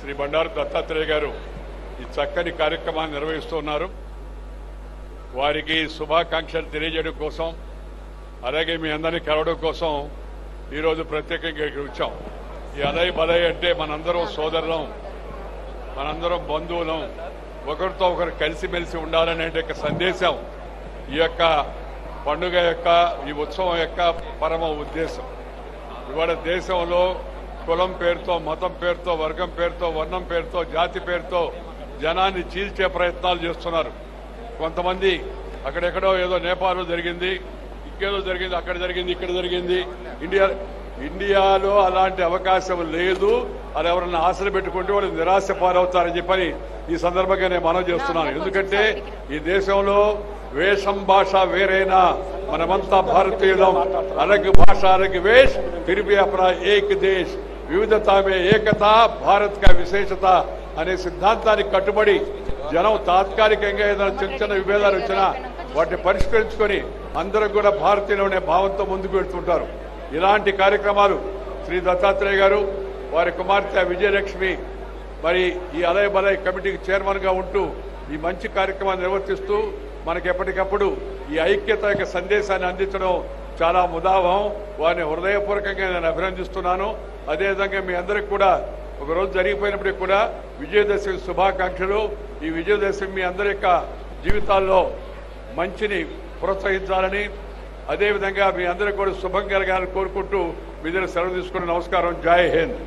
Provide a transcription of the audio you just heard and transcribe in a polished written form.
శ్రీ బండారు దత్తాత్రేయ గారు ఈ చక్కని కార్యక్రమాన్ని నిర్వహిస్తున్నారు. వారికి శుభాకాంక్షలు తెలియజేయడం కోసం, అలాగే మీ అందరినీ కలవడం కోసం ఈరోజు ప్రత్యేకంగా ఇక్కడ వచ్చాం. ఈ అలయ్ బలయ్ అంటే మనందరం సోదరులం, మనందరం బంధువులం, ఒకరితో ఒకరు కలిసిమెలిసి ఉండాలనే సందేశం ఈ యొక్క పండుగ యొక్క, ఈ ఉత్సవం యొక్క పరమ ఉద్దేశం. ఇవాళ దేశంలో కులం పేరుతో, మతం పేరుతో, వర్గం పేరుతో, వర్ణం పేరుతో, జాతి పేరుతో జనాన్ని చీల్చే ప్రయత్నాలు చేస్తున్నారు. కొంతమంది అక్కడెక్కడో ఏదో నేపాల్లో జరిగింది, ఇంకేదో జరిగింది, అక్కడ జరిగింది, ఇక్కడ జరిగింది. ఇండియాలో అలాంటి అవకాశం లేదు. అది ఎవరన్నా ఆశలు పెట్టుకుంటే వాళ్ళు నిరాశ పాలవుతారని చెప్పని ఈ సందర్భంగా నేను మనవి చేస్తున్నాను. ఎందుకంటే ఈ దేశంలో వేషం భాష వేరైనా మనమంతా భారతీయులం. अलग भाषा अलग वेश फिर भी अपना एक देश, వివిధతా మే ఏకత, భారత్ కా విశేషత అనే సిద్ధాంతానికి కట్టుబడి జనం తాత్కాలికంగా ఏదైనా చిన్న చిన్న విభేదాలు వచ్చినా వాటిని పరిష్కరించుకొని అందరూ కూడా భారతీయులు అనే భావంతో ముందుకు వెళ్తుంటారు. ఇలాంటి కార్యక్రమాలు శ్రీ దత్తాత్రేయ గారు, వారి కుమార్తె విజయలక్ష్మి మరి ఈ అలయ్ బలయ్ కమిటీకి చైర్మన్ గా ఉంటూ ఈ మంచి కార్యక్రమాన్ని నిర్వర్తిస్తూ మనకి ఎప్పటికప్పుడు ఈ ఐక్యత యొక్క సందేశాన్ని అందించడం చాలా ముదావం. వారిని హృదయపూర్వకంగా నేను అభినందిస్తున్నాను. అదేవిధంగా మీ అందరికి కూడా ఒకరోజు జరిగిపోయినప్పటికీ కూడా విజయదశమి శుభాకాంక్షలు. ఈ విజయదశమి మీ అందరి యొక్క జీవితాల్లో మంచిని ప్రోత్సహించాలని, అదేవిధంగా మీ అందరికీ కూడా శుభం కలగాలని కోరుకుంటూ మీ దగ్గర సెలవు తీసుకుని నమస్కారం. జై హింద్.